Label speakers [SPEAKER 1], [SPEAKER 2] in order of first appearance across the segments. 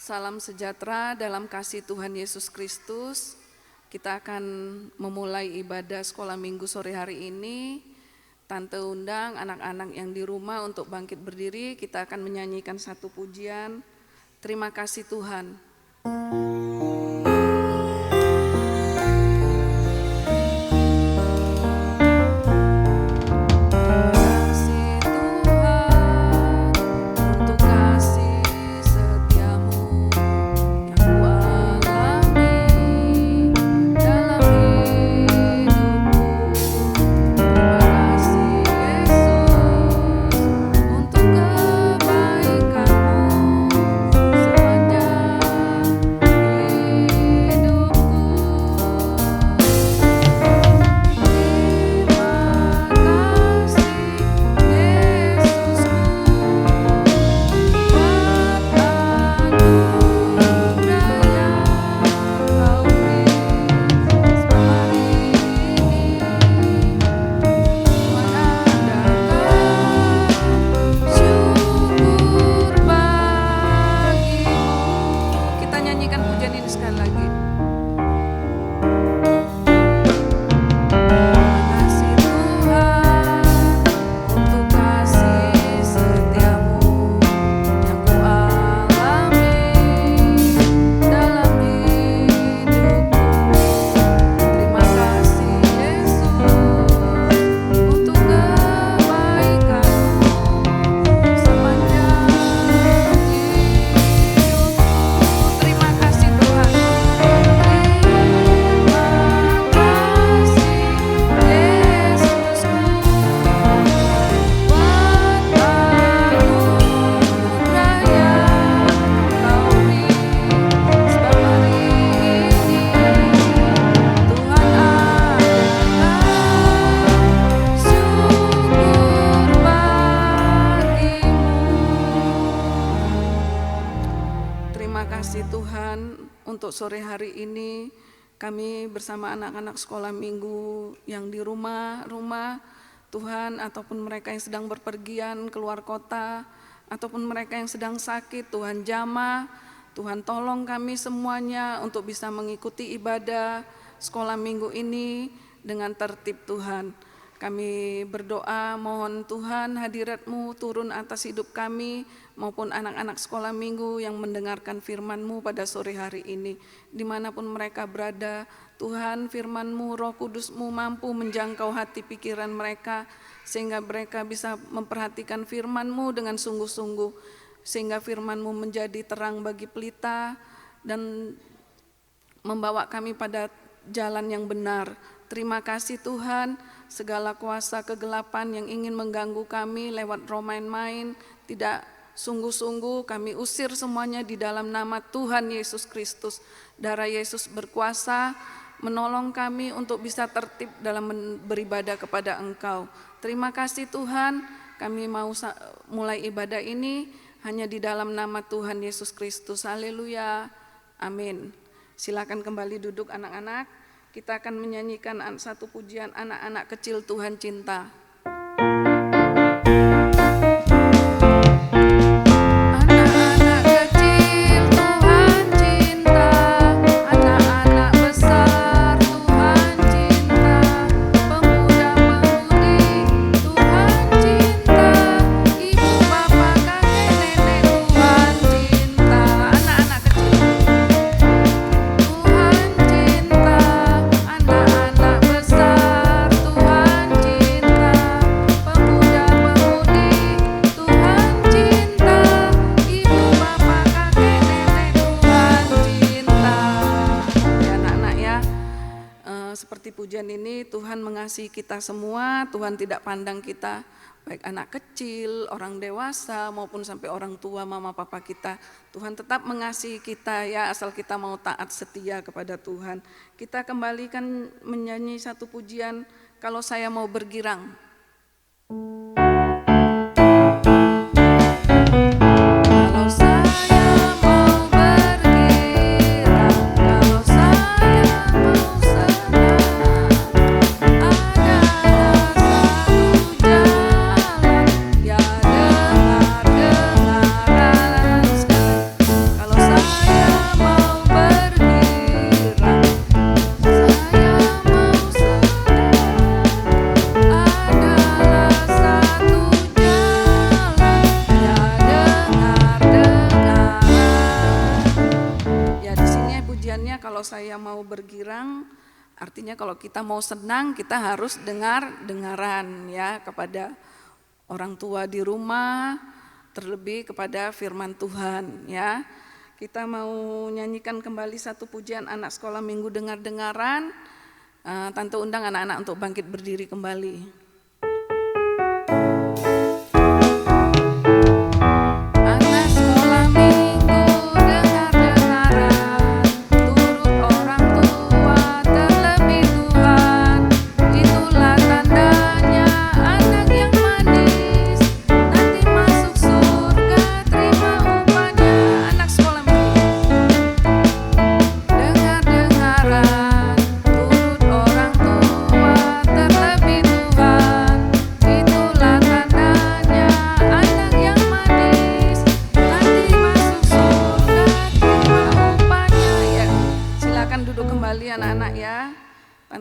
[SPEAKER 1] Salam sejahtera dalam kasih Tuhan Yesus Kristus. Kita akan memulai ibadah sekolah minggu sore hari ini. Tante undang anak-anak yang di rumah untuk bangkit berdiri. Kita akan menyanyikan satu pujian. Terima kasih Tuhan. Sore hari ini kami bersama anak-anak sekolah minggu yang di rumah Tuhan, ataupun mereka yang sedang berpergian keluar kota, ataupun mereka yang sedang sakit, Tuhan jamah, Tuhan tolong kami semuanya untuk bisa mengikuti ibadah sekolah minggu ini dengan tertib Tuhan. Kami berdoa mohon Tuhan hadirat-Mu turun atas hidup kami maupun anak-anak sekolah minggu yang mendengarkan firman-Mu pada sore hari ini. Dimanapun mereka berada, Tuhan firman-Mu, Roh Kudus-Mu mampu menjangkau hati pikiran mereka sehingga mereka bisa memperhatikan firman-Mu dengan sungguh-sungguh, sehingga firman-Mu menjadi terang bagi pelita dan membawa kami pada jalan yang benar. Terima kasih Tuhan, segala kuasa kegelapan yang ingin mengganggu kami lewat roh main-main, tidak sungguh-sungguh kami usir semuanya di dalam nama Tuhan Yesus Kristus. Darah Yesus berkuasa menolong kami untuk bisa tertib dalam beribadah kepada Engkau. Terima kasih Tuhan, kami mau mulai ibadah ini hanya di dalam nama Tuhan Yesus Kristus. Haleluya, amin. Silakan kembali duduk anak-anak. Kita akan menyanyikan satu pujian anak-anak kecil Tuhan cinta. Mengasihi kita semua, Tuhan tidak pandang kita baik anak kecil, orang dewasa maupun sampai orang tua, mama papa kita. Tuhan tetap mengasihi kita ya, asal kita mau taat setia kepada Tuhan. Kita kembalikan menyanyi satu pujian, kalau saya mau bergirang. Kalau saya kalau saya mau bergirang, artinya kalau kita mau senang kita harus dengaran ya kepada orang tua di rumah, terlebih kepada firman Tuhan ya. Kita mau nyanyikan kembali satu pujian anak sekolah minggu dengar-dengaran. Tante undang anak-anak untuk bangkit berdiri kembali.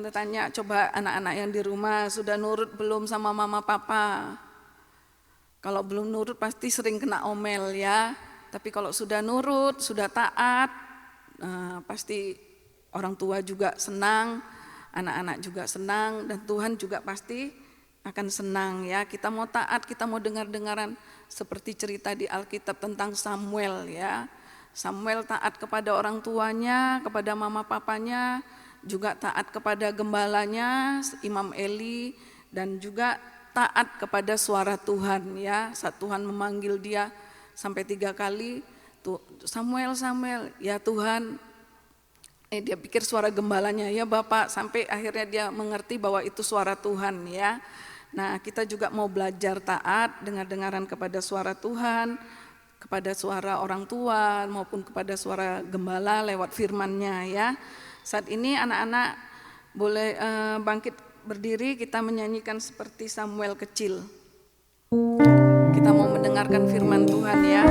[SPEAKER 1] Tanya coba anak-anak yang di rumah sudah nurut belum sama mama papa. Kalau belum nurut pasti sering kena omel ya. Tapi kalau sudah nurut, sudah taat, pasti orang tua juga senang, anak-anak juga senang, dan Tuhan juga pasti akan senang ya. Kita mau taat, kita mau dengar-dengaran seperti cerita di Alkitab tentang Samuel ya. Samuel taat kepada orang tuanya, kepada mama papanya, juga taat kepada gembalanya Imam Eli, dan juga taat kepada suara Tuhan ya. Saat Tuhan memanggil dia sampai 3 kali, Samuel, Samuel, ya Tuhan. Dia pikir suara gembalanya, ya Bapak, sampai akhirnya dia mengerti bahwa itu suara Tuhan ya. Nah, kita juga mau belajar taat, dengar-dengaran kepada suara Tuhan, kepada suara orang tua maupun kepada suara gembala lewat firman-Nya ya. Saat ini anak-anak boleh bangkit berdiri, kita menyanyikan seperti Samuel kecil. Kita mau mendengarkan firman Tuhan ya.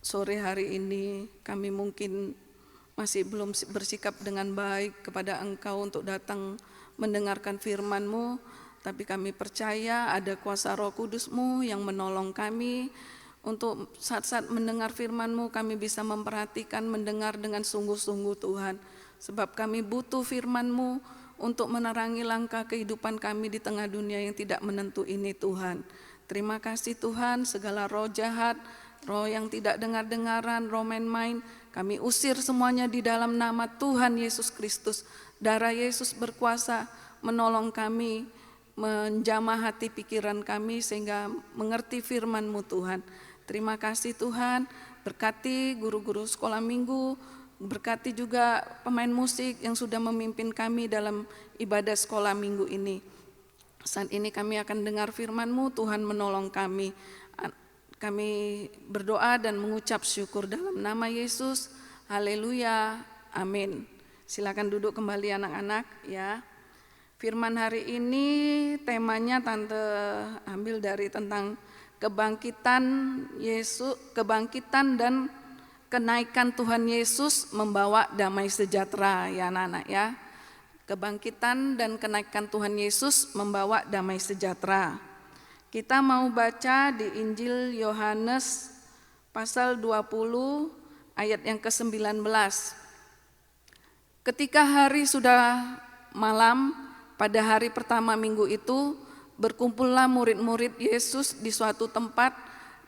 [SPEAKER 1] Sore hari ini kami mungkin masih belum bersikap dengan baik kepada Engkau untuk datang mendengarkan firman-Mu, tapi kami percaya ada kuasa Roh Kudus-Mu yang menolong kami untuk saat-saat mendengar firman-Mu kami bisa memperhatikan, mendengar dengan sungguh-sungguh Tuhan, sebab kami butuh firman-Mu untuk menerangi langkah kehidupan kami di tengah dunia yang tidak menentu ini Tuhan. Terima kasih Tuhan, segala roh jahat, roh yang tidak dengar-dengaran, roh main-main, kami usir semuanya di dalam nama Tuhan Yesus Kristus. Darah Yesus berkuasa menolong kami, menjamah hati pikiran kami sehingga mengerti firman-Mu Tuhan. Terima kasih Tuhan, berkati guru-guru sekolah minggu, berkati juga pemain musik yang sudah memimpin kami dalam ibadah sekolah minggu ini. Saat ini kami akan dengar firman-Mu, Tuhan menolong kami. Kami berdoa dan mengucap syukur dalam nama Yesus. Haleluya, amin. Silakan duduk kembali anak-anak ya. Firman hari ini temanya Tante ambil dari tentang kebangkitan Yesus, kebangkitan dan kenaikan Tuhan Yesus membawa damai sejahtera ya anak-anak ya. Kebangkitan dan kenaikan Tuhan Yesus membawa damai sejahtera. Kita mau baca di Injil Yohanes pasal 20 ayat yang ke-19. Ketika hari sudah malam, pada hari pertama minggu itu, berkumpullah murid-murid Yesus di suatu tempat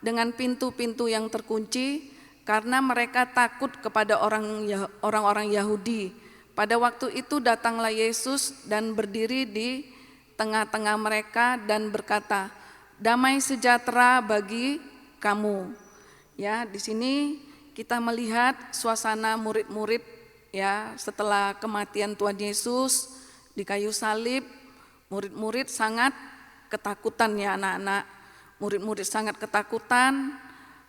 [SPEAKER 1] dengan pintu-pintu yang terkunci, karena mereka takut kepada orang-orang Yahudi. Pada waktu itu datanglah Yesus dan berdiri di tengah-tengah mereka dan berkata, "Damai sejahtera bagi kamu." Ya, di sini kita melihat suasana murid-murid ya, setelah kematian Tuhan Yesus di kayu salib, murid-murid sangat ketakutan ya anak-anak. Murid-murid sangat ketakutan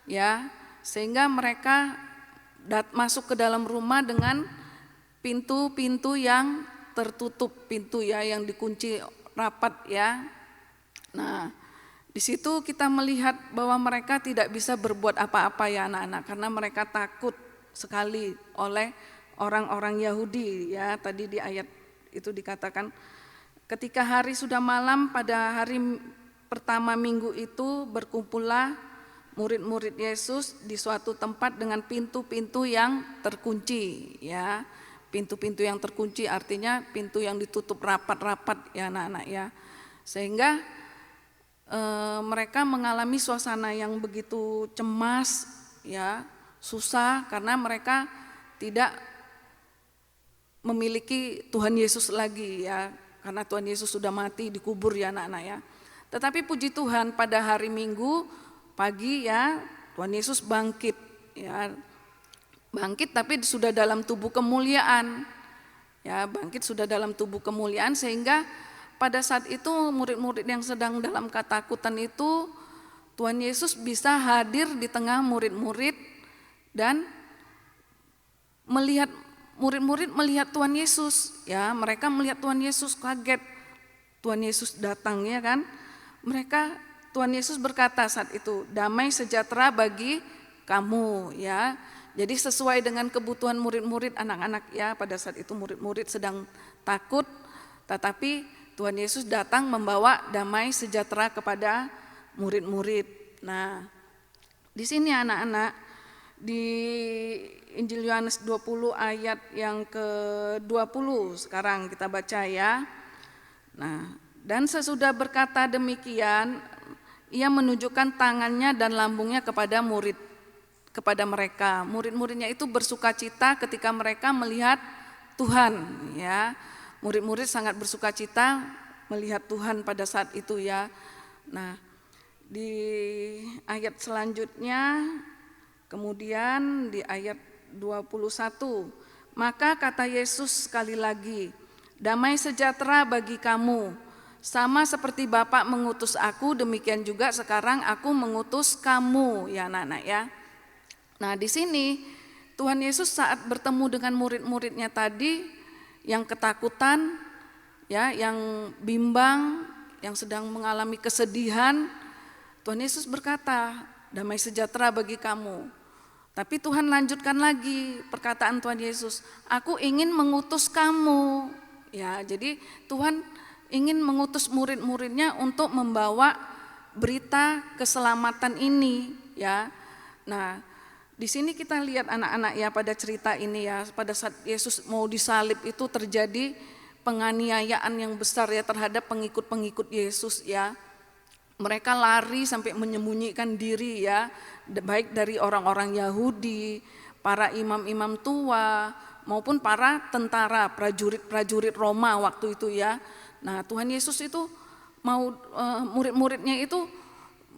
[SPEAKER 1] ya, sehingga mereka masuk ke dalam rumah dengan pintu-pintu yang tertutup, pintu ya yang dikunci rapat ya. Nah, di situ kita melihat bahwa mereka tidak bisa berbuat apa-apa ya anak-anak, karena mereka takut sekali oleh orang-orang Yahudi ya. Tadi di ayat itu dikatakan, ketika hari sudah malam pada hari pertama minggu itu, berkumpullah murid-murid Yesus di suatu tempat dengan pintu-pintu yang terkunci ya. Pintu-pintu yang terkunci artinya pintu yang ditutup rapat-rapat ya anak-anak ya. Sehingga mereka mengalami suasana yang begitu cemas ya, susah, karena mereka tidak memiliki Tuhan Yesus lagi ya, karena Tuhan Yesus sudah mati dikubur ya anak-anak ya. Tetapi puji Tuhan pada hari Minggu pagi ya, Tuhan Yesus bangkit ya, bangkit tapi sudah dalam tubuh kemuliaan ya, bangkit sudah dalam tubuh kemuliaan, sehingga pada saat itu murid-murid yang sedang dalam ketakutan itu, Tuhan Yesus bisa hadir di tengah murid-murid dan melihat murid-murid melihat Tuhan Yesus ya, mereka melihat Tuhan Yesus, kaget Tuhan Yesus datang ya kan. Mereka, Tuhan Yesus berkata saat itu, "Damai sejahtera bagi kamu" ya. Jadi sesuai dengan kebutuhan murid-murid, anak-anak ya, pada saat itu murid-murid sedang takut, tetapi Tuhan Yesus datang membawa damai sejahtera kepada murid-murid. Nah, di sini anak-anak, di Injil Yohanes 20 ayat yang ke-20 sekarang kita baca ya. Nah, dan sesudah berkata demikian, ia menunjukkan tangannya dan lambungnya kepada mereka. Murid-muridnya itu bersukacita ketika mereka melihat Tuhan ya. Murid-murid sangat bersukacita melihat Tuhan pada saat itu ya. Nah, di ayat selanjutnya, kemudian di ayat 21, maka kata Yesus sekali lagi, "Damai sejahtera bagi kamu. Sama seperti Bapa mengutus aku, demikian juga sekarang aku mengutus kamu." Ya anak-anak ya. Nah, di sini Tuhan Yesus saat bertemu dengan murid-muridnya tadi yang ketakutan ya, yang bimbang, yang sedang mengalami kesedihan, Tuhan Yesus berkata, "Damai sejahtera bagi kamu." Tapi Tuhan lanjutkan lagi perkataan Tuhan Yesus, "Aku ingin mengutus kamu." Ya, jadi Tuhan ingin mengutus murid-muridnya untuk membawa berita keselamatan ini ya. Nah, di sini kita lihat anak-anak ya, pada cerita ini ya, pada saat Yesus mau disalib itu terjadi penganiayaan yang besar ya terhadap pengikut-pengikut Yesus ya. Mereka lari sampai menyembunyikan diri ya, baik dari orang-orang Yahudi, para imam-imam tua, maupun para tentara, prajurit-prajurit Roma waktu itu ya. Nah, Tuhan Yesus itu mau murid-muridnya itu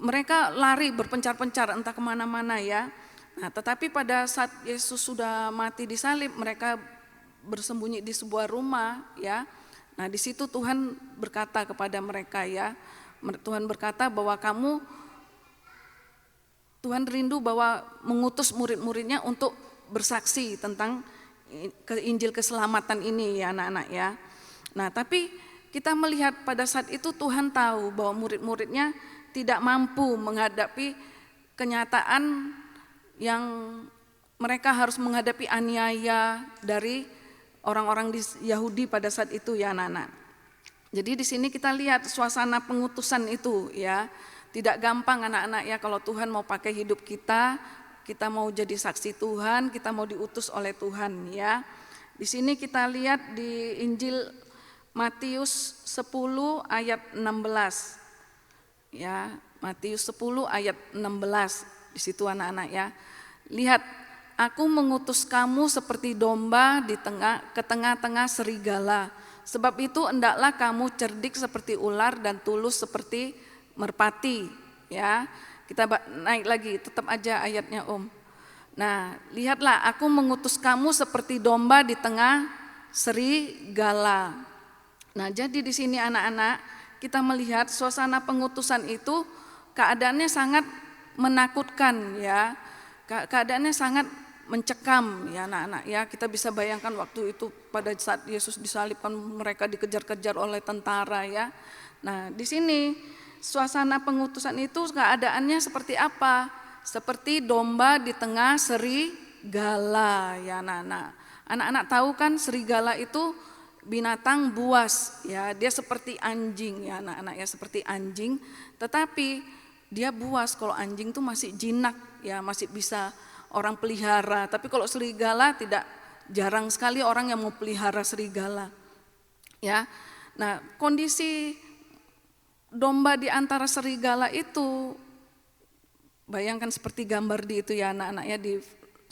[SPEAKER 1] mereka lari berpencar-pencar entah kemana-mana ya. Nah, tetapi pada saat Yesus sudah mati di salib, mereka bersembunyi di sebuah rumah ya. Nah, di situ Tuhan berkata kepada mereka ya, Tuhan berkata bahwa Tuhan rindu bahwa mengutus murid-muridnya untuk bersaksi tentang Injil keselamatan ini ya anak-anak ya. Nah, tapi kita melihat pada saat itu Tuhan tahu bahwa murid-muridnya tidak mampu menghadapi kenyataan yang mereka harus menghadapi aniaya dari orang-orang di Yahudi pada saat itu ya anak-anak. Jadi di sini kita lihat suasana pengutusan itu ya. Tidak gampang anak-anak ya, kalau Tuhan mau pakai hidup kita, kita mau jadi saksi Tuhan, kita mau diutus oleh Tuhan ya. Di sini kita lihat di Injil Matius 10 ayat 16. Ya, Matius 10 ayat 16. Di situ anak-anak ya. Lihat, aku mengutus kamu seperti domba ke tengah-tengah serigala. Sebab itu hendaklah kamu cerdik seperti ular dan tulus seperti merpati. Ya, kita naik lagi, tetap aja ayatnya Om. Nah, lihatlah, aku mengutus kamu seperti domba di tengah serigala. Nah, jadi di sini anak-anak kita melihat suasana pengutusan itu keadaannya sangat menakutkan ya. Keadaannya sangat mencekam ya anak-anak ya. Kita bisa bayangkan waktu itu pada saat Yesus disalibkan, mereka dikejar-kejar oleh tentara ya. Nah, di sini suasana pengutusan itu keadaannya seperti apa? Seperti domba di tengah serigala ya anak-anak. Anak-anak tahu kan serigala itu binatang buas ya, dia seperti anjing ya anak-anak ya, seperti anjing, tetapi dia buas. Kalau anjing tuh masih jinak ya, masih bisa orang pelihara, tapi kalau serigala tidak, jarang sekali orang yang mau pelihara serigala ya. Nah, kondisi domba di antara serigala itu, bayangkan seperti gambar di itu ya anak-anak ya, di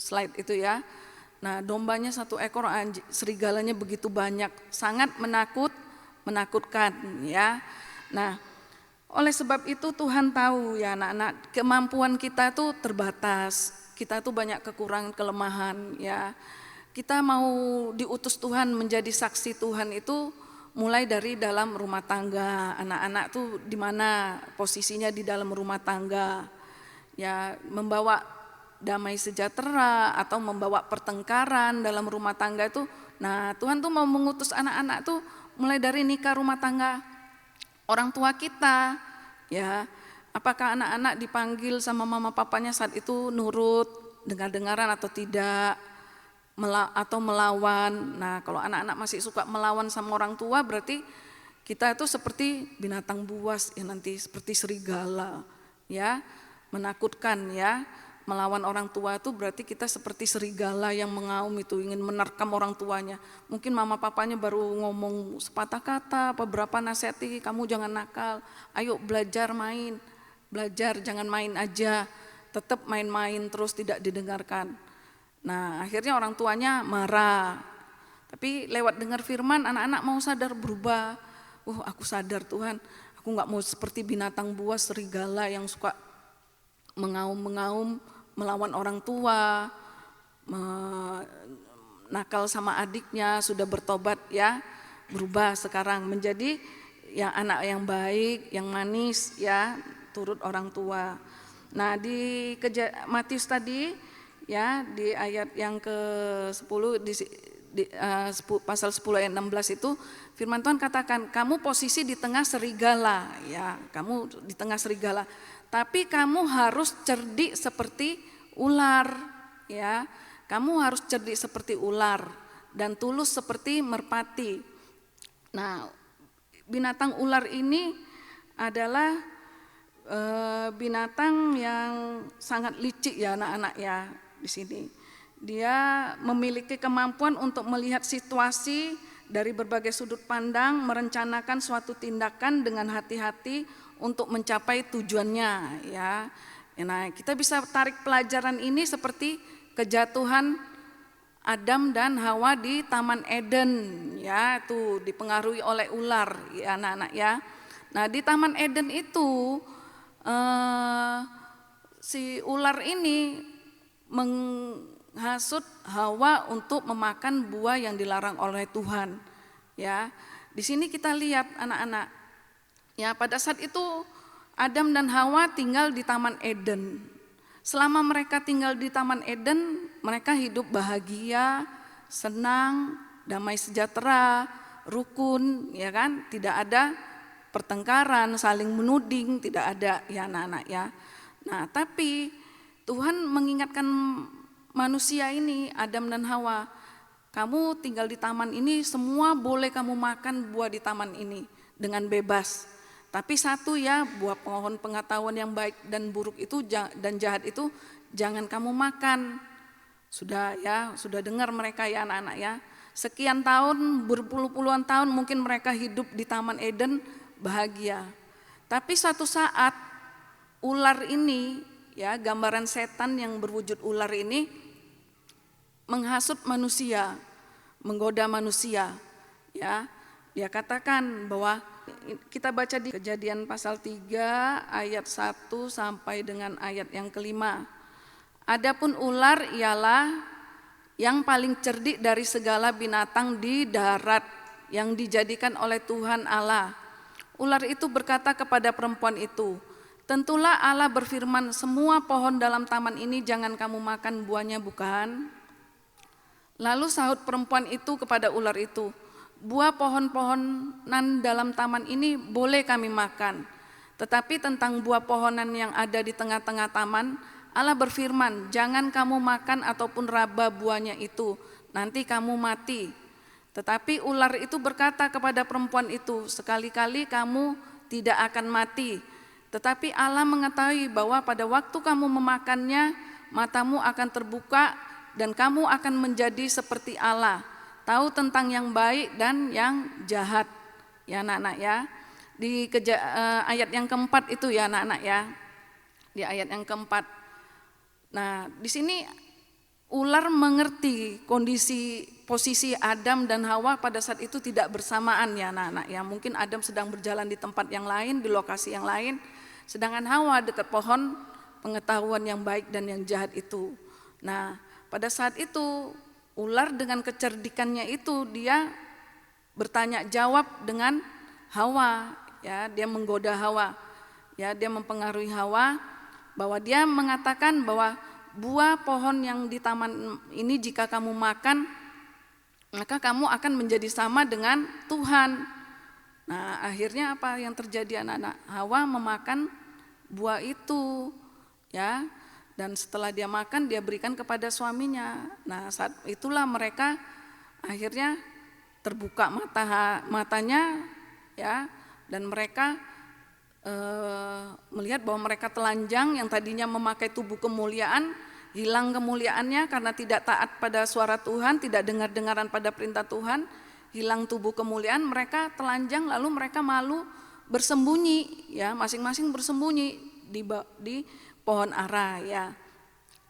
[SPEAKER 1] slide itu ya. Nah, dombanya satu ekor, serigalanya begitu banyak, sangat menakutkan ya. Nah, oleh sebab itu Tuhan tahu ya anak-anak, kemampuan kita itu terbatas. Kita tuh banyak kekurangan, kelemahan ya. Kita mau diutus Tuhan menjadi saksi Tuhan itu mulai dari dalam rumah tangga. Anak-anak tuh di mana posisinya di dalam rumah tangga ya, membawa damai sejahtera atau membawa pertengkaran dalam rumah tangga itu. Nah, Tuhan tuh mau mengutus anak-anak tuh mulai dari nikah, rumah tangga orang tua kita ya. Apakah anak-anak dipanggil sama mama papanya saat itu nurut, dengar-dengaran atau tidak, atau melawan. Nah, kalau anak-anak masih suka melawan sama orang tua, berarti kita itu seperti binatang buas ya, nanti seperti serigala ya, menakutkan ya. Melawan orang tua itu berarti kita seperti serigala yang mengaum itu, ingin menerkam orang tuanya. Mungkin mama papanya baru ngomong sepatah kata, beberapa nasihati, kamu jangan nakal, ayo belajar main. Belajar, jangan main aja, tetap main-main terus tidak didengarkan. Nah, akhirnya orang tuanya marah. Tapi lewat dengar firman, anak-anak mau sadar, berubah. Aku sadar Tuhan, aku gak mau seperti binatang buas serigala yang suka mengaum-mengaum, melawan orang tua, nakal sama adiknya, sudah bertobat ya, berubah sekarang menjadi ya anak yang baik, yang manis ya, turut orang tua. Nah, di Matius tadi ya, di ayat yang ke-10 pasal 10 ayat 16 itu firman Tuhan katakan, kamu posisi di tengah serigala ya, kamu di tengah serigala, tapi kamu harus cerdik seperti ular ya. Kamu harus cerdik seperti ular dan tulus seperti merpati. Nah, binatang ular ini adalah binatang yang sangat licik ya anak-anak ya di sini. Dia memiliki kemampuan untuk melihat situasi dari berbagai sudut pandang, merencanakan suatu tindakan dengan hati-hati untuk mencapai tujuannya ya. Nah, kita bisa tarik pelajaran ini seperti kejatuhan Adam dan Hawa di Taman Eden ya, itu dipengaruhi oleh ular ya anak-anak ya. Nah, di Taman Eden itu si ular ini menghasut Hawa untuk memakan buah yang dilarang oleh Tuhan ya. Di sini kita lihat anak-anak ya, pada saat itu Adam dan Hawa tinggal di Taman Eden. Selama mereka tinggal di Taman Eden, mereka hidup bahagia, senang, damai sejahtera, rukun ya kan, tidak ada pertengkaran, saling menuding, tidak ada ya anak-anak ya. Nah, tapi Tuhan mengingatkan manusia ini, Adam dan Hawa, kamu tinggal di taman ini, semua boleh kamu makan buah di taman ini, dengan bebas. Tapi satu ya, buah pohon pengetahuan yang baik dan buruk itu dan jahat itu jangan kamu makan. Sudah ya, sudah dengar mereka ya anak-anak ya. Sekian tahun, berpuluh-puluhan tahun mungkin mereka hidup di Taman Eden bahagia. Tapi suatu saat ular ini ya, gambaran setan yang berwujud ular ini menghasut manusia, menggoda manusia ya. Dia katakan bahwa kita baca di Kejadian pasal 3 ayat 1 sampai dengan ayat yang kelima. Adapun ular ialah yang paling cerdik dari segala binatang di darat yang dijadikan oleh Tuhan Allah. Ular itu berkata kepada perempuan itu, tentulah Allah berfirman, semua pohon dalam taman ini jangan kamu makan buahnya bukan? Lalu sahut perempuan itu kepada ular itu, buah pohon-pohonan dalam taman ini boleh kami makan. Tetapi tentang buah pohonan yang ada di tengah-tengah taman, Allah berfirman, jangan kamu makan ataupun raba buahnya itu, nanti kamu mati. Tetapi ular itu berkata kepada perempuan itu, sekali-kali kamu tidak akan mati. Tetapi Allah mengetahui bahwa pada waktu kamu memakannya, matamu akan terbuka dan kamu akan menjadi seperti Allah, tahu tentang yang baik dan yang jahat. Ya anak-anak ya. Di ayat yang keempat itu ya anak-anak ya. Di ayat yang keempat. Nah, di sini ular mengerti kondisi posisi Adam dan Hawa pada saat itu tidak bersamaan ya anak-anak ya. Mungkin Adam sedang berjalan di tempat yang lain, di lokasi yang lain, sedangkan Hawa dekat pohon pengetahuan yang baik dan yang jahat itu. Nah, pada saat itu ular dengan kecerdikannya itu dia bertanya jawab dengan Hawa ya, dia menggoda Hawa. Ya, dia mempengaruhi Hawa bahwa dia mengatakan bahwa buah pohon yang di taman ini jika kamu makan maka kamu akan menjadi sama dengan Tuhan. Nah, akhirnya apa yang terjadi anak-anak? Hawa memakan buah itu ya. Dan setelah dia makan, dia berikan kepada suaminya. Nah, saat itulah mereka akhirnya terbuka matanya, ya, dan mereka melihat bahwa mereka telanjang yang tadinya memakai tubuh kemuliaan, hilang kemuliaannya karena tidak taat pada suara Tuhan, tidak dengar-dengaran pada perintah Tuhan, hilang tubuh kemuliaan, mereka telanjang lalu mereka malu bersembunyi, ya, masing-masing bersembunyi di pohon ara ya.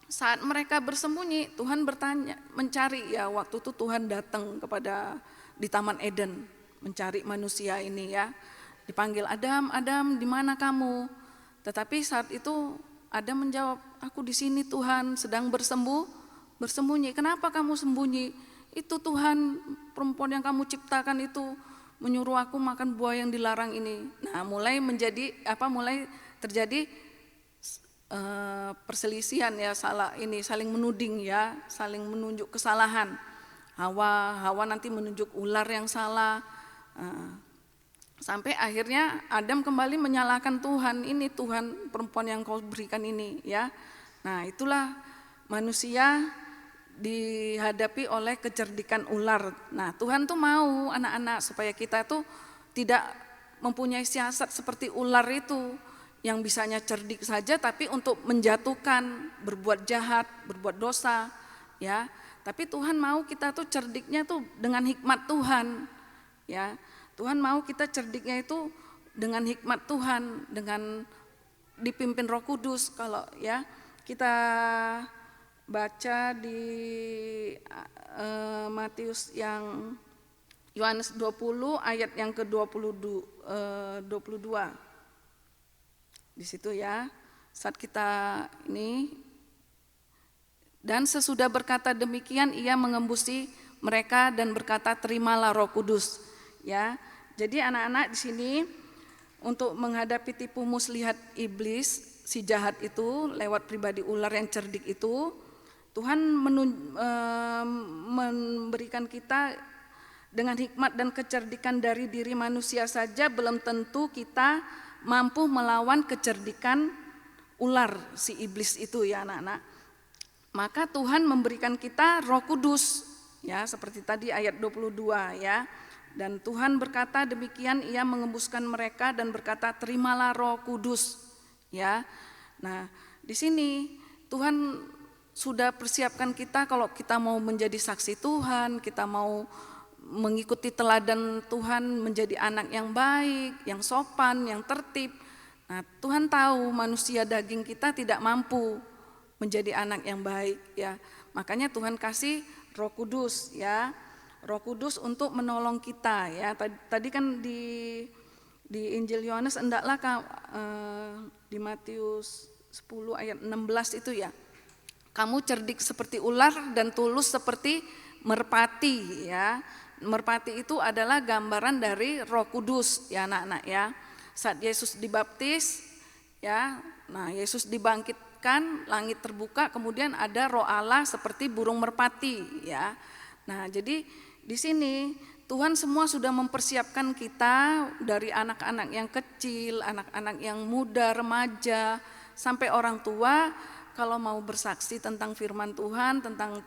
[SPEAKER 1] Saat mereka bersembunyi, Tuhan bertanya, mencari ya, waktu itu Tuhan datang kepada di Taman Eden mencari manusia ini ya. Dipanggil Adam, Adam, di mana kamu? Tetapi saat itu Adam menjawab, aku di sini Tuhan, sedang bersembunyi. Kenapa kamu sembunyi? Itu Tuhan, perempuan yang kamu ciptakan itu menyuruh aku makan buah yang dilarang ini. Nah, mulai terjadi perselisihan ya, saling menuding ya, saling menunjuk kesalahan. Hawa nanti menunjuk ular yang salah. Sampai akhirnya Adam kembali menyalahkan Tuhan, ini Tuhan perempuan yang kau berikan ini ya. Nah, itulah manusia dihadapi oleh kecerdikan ular. Nah, Tuhan tuh mau anak-anak supaya kita tuh tidak mempunyai siasat seperti ular itu, yang bisanya cerdik saja tapi untuk menjatuhkan, berbuat jahat, berbuat dosa ya. Tapi Tuhan mau kita tuh cerdiknya tuh dengan hikmat Tuhan ya. Tuhan mau kita cerdiknya itu dengan hikmat Tuhan, dengan dipimpin Roh Kudus. Kalau ya kita baca di Matius yang Yohanes 20 ayat yang ke-22. Di situ ya, saat kita ini, dan sesudah berkata demikian ia mengembusi mereka dan berkata terimalah Roh Kudus ya. Jadi anak-anak di sini untuk menghadapi tipu muslihat iblis si jahat itu lewat pribadi ular yang cerdik itu, Tuhan memberikan kita dengan hikmat dan kecerdikan dari diri manusia saja belum tentu kita mampu melawan kecerdikan ular si iblis itu ya anak-anak. Maka Tuhan memberikan kita Roh Kudus ya, seperti tadi ayat 22 ya. Dan Tuhan berkata demikian, Ia mengembuskan mereka dan berkata, terimalah Roh Kudus. Ya, nah di sini Tuhan sudah persiapkan kita kalau kita mau menjadi saksi Tuhan, kita mau mengikuti teladan Tuhan menjadi anak yang baik, yang sopan, yang tertib. Nah, Tuhan tahu manusia daging kita tidak mampu menjadi anak yang baik ya. Makanya Tuhan kasih Roh Kudus ya. Roh Kudus untuk menolong kita ya. Tadi kan di Injil Yohanes hendaklah di Matius 10 ayat 16 itu ya. Kamu cerdik seperti ular dan tulus seperti merpati ya. Merpati itu adalah gambaran dari Roh Kudus ya anak-anak ya. Saat Yesus dibaptis ya, nah Yesus dibangkitkan, langit terbuka, kemudian ada Roh Allah seperti burung merpati ya. Nah, jadi di sini Tuhan semua sudah mempersiapkan kita dari anak-anak yang kecil, anak-anak yang muda, remaja, sampai orang tua kalau mau bersaksi tentang firman Tuhan, tentang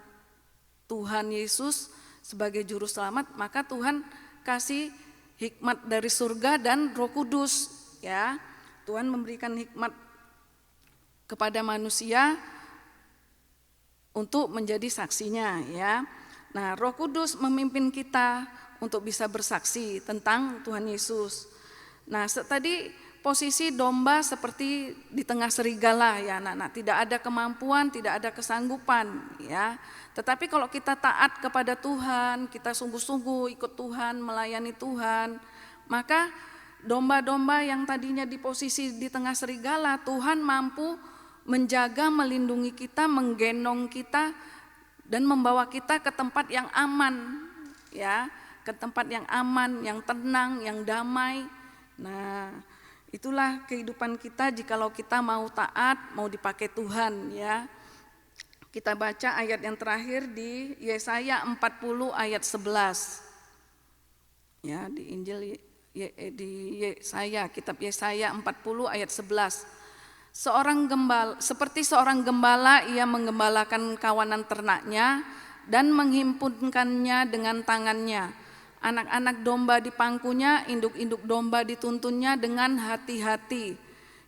[SPEAKER 1] Tuhan Yesus sebagai juru selamat, maka Tuhan kasih hikmat dari surga dan Roh Kudus ya. Tuhan memberikan hikmat kepada manusia untuk menjadi saksinya ya. Nah, Roh Kudus memimpin kita untuk bisa bersaksi tentang Tuhan Yesus. Nah, tadi posisi domba seperti di tengah serigala ya anak-anak, tidak ada kemampuan, tidak ada kesanggupan ya. Tetapi kalau kita taat kepada Tuhan, kita sungguh-sungguh ikut Tuhan, melayani Tuhan, maka domba-domba yang tadinya di posisi di tengah serigala, Tuhan mampu menjaga, melindungi kita, menggendong kita dan membawa kita ke tempat yang aman ya, ke tempat yang aman, yang tenang, yang damai. Nah, itulah kehidupan kita jikalau kita mau taat, mau dipakai Tuhan ya. Kita baca ayat yang terakhir di Yesaya 40 ayat 11. Ya, di Injil di Yesaya, kitab Yesaya 40 ayat 11. Seperti seorang gembala ia menggembalakan kawanan ternaknya dan menghimpunkannya dengan tangannya. Anak-anak domba di pangkunya, induk-induk domba dituntunnya dengan hati-hati.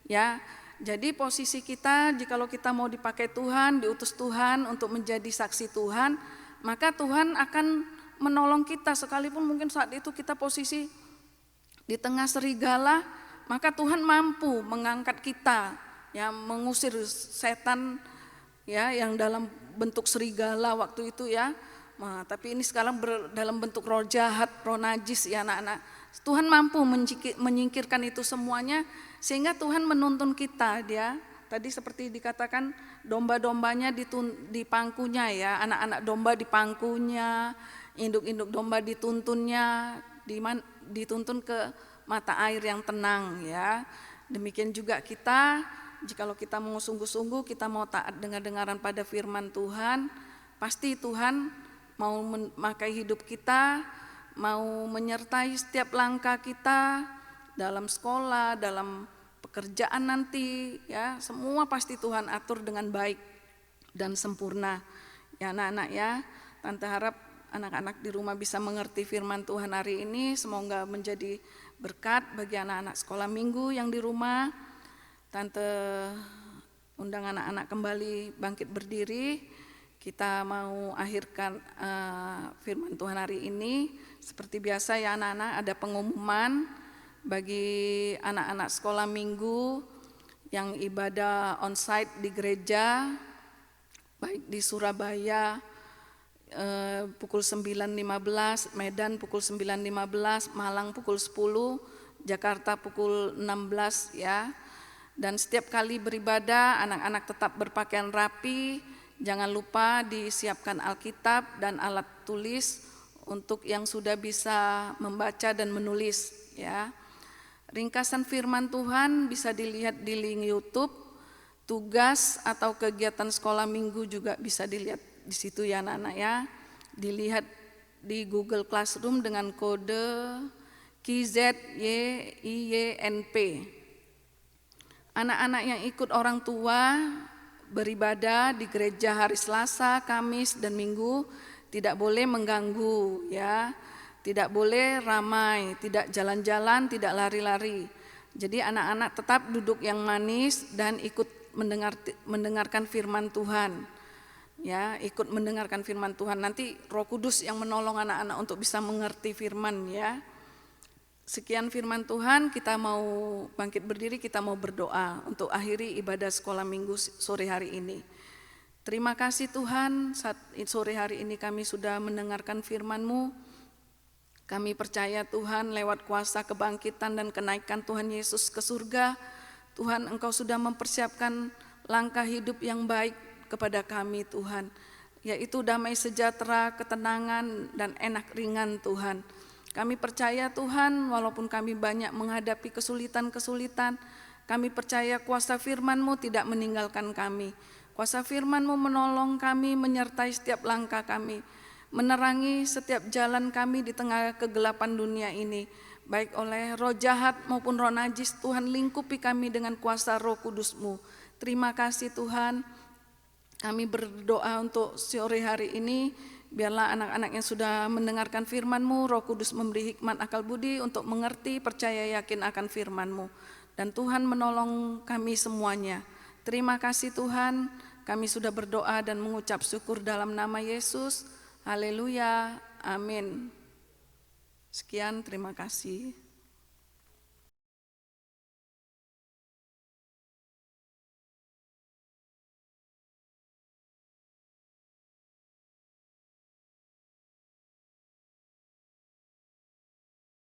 [SPEAKER 1] Ya, jadi posisi kita jikalau kita mau dipakai Tuhan, diutus Tuhan untuk menjadi saksi Tuhan, maka Tuhan akan menolong kita sekalipun mungkin saat itu kita posisi di tengah serigala, maka Tuhan mampu mengangkat kita, ya, mengusir setan ya yang dalam bentuk serigala waktu itu ya. Nah, tapi ini sekarang dalam bentuk roh jahat, roh najis ya anak-anak. Tuhan mampu menyingkirkan itu semuanya sehingga Tuhan menuntun kita dia. Tadi seperti dikatakan domba-dombanya di pangkunya ya, anak-anak domba di pangkunya, induk-induk domba dituntunnya, dituntun ke mata air yang tenang ya. Demikian juga kita, jikalau kita mau sungguh-sungguh, kita mau taat dengar-dengaran pada firman Tuhan, pasti Tuhan mau memakai hidup kita, mau menyertai setiap langkah kita dalam sekolah, dalam pekerjaan nanti ya, semua pasti Tuhan atur dengan baik dan sempurna. Ya anak-anak ya, Tante harap anak-anak di rumah bisa mengerti firman Tuhan hari ini, semoga menjadi berkat bagi anak-anak sekolah minggu yang di rumah. Tante undang anak-anak kembali bangkit berdiri. Kita mau akhirkan firman Tuhan hari ini. Seperti biasa ya anak-anak, ada pengumuman bagi anak-anak sekolah minggu yang ibadah onsite di gereja, baik di Surabaya pukul 9.15, Medan pukul 9.15, Malang pukul 10, Jakarta pukul 16 ya. Dan setiap kali beribadah anak-anak tetap berpakaian rapi. Jangan lupa disiapkan Alkitab dan alat tulis untuk yang sudah bisa membaca dan menulis ya. Ringkasan firman Tuhan bisa dilihat di link YouTube. Tugas atau kegiatan sekolah minggu juga bisa dilihat di situ ya anak-anak ya. Dilihat di Google Classroom dengan kode KZYIYNP. Anak-anak yang ikut orang tua beribadah di gereja hari Selasa, Kamis, dan Minggu tidak boleh mengganggu ya, Tidak boleh ramai, tidak jalan-jalan, tidak lari-lari. Jadi anak-anak tetap duduk yang manis dan ikut mendengarkan firman Tuhan. Ya, ikut mendengarkan firman Tuhan. Nanti Roh Kudus yang menolong anak-anak untuk bisa mengerti firman ya. Sekian firman Tuhan, kita mau bangkit berdiri, kita mau berdoa untuk akhiri ibadah sekolah minggu sore hari ini. Terima kasih Tuhan, saat sore hari ini kami sudah mendengarkan firman-Mu. Kami percaya Tuhan lewat kuasa kebangkitan dan kenaikan Tuhan Yesus ke surga, Tuhan Engkau sudah mempersiapkan langkah hidup yang baik kepada kami Tuhan, yaitu damai sejahtera, ketenangan dan enak ringan Tuhan. Kami percaya Tuhan walaupun kami banyak menghadapi kesulitan-kesulitan, kami percaya kuasa firman-Mu tidak meninggalkan kami. Kuasa firman-Mu menolong kami, menyertai setiap langkah kami, menerangi setiap jalan kami di tengah kegelapan dunia ini, baik oleh roh jahat maupun roh najis. Tuhan lingkupi kami dengan kuasa Roh Kudus-Mu. Terima kasih Tuhan. Kami berdoa untuk sore hari ini, biarlah anak-anak yang sudah mendengarkan firman-Mu, Roh Kudus memberi hikmat akal budi untuk mengerti, percaya, yakin akan firman-Mu. Dan Tuhan menolong kami semuanya. Terima kasih Tuhan, kami sudah berdoa dan mengucap syukur dalam nama Yesus. Haleluya, amin. Sekian, terima kasih.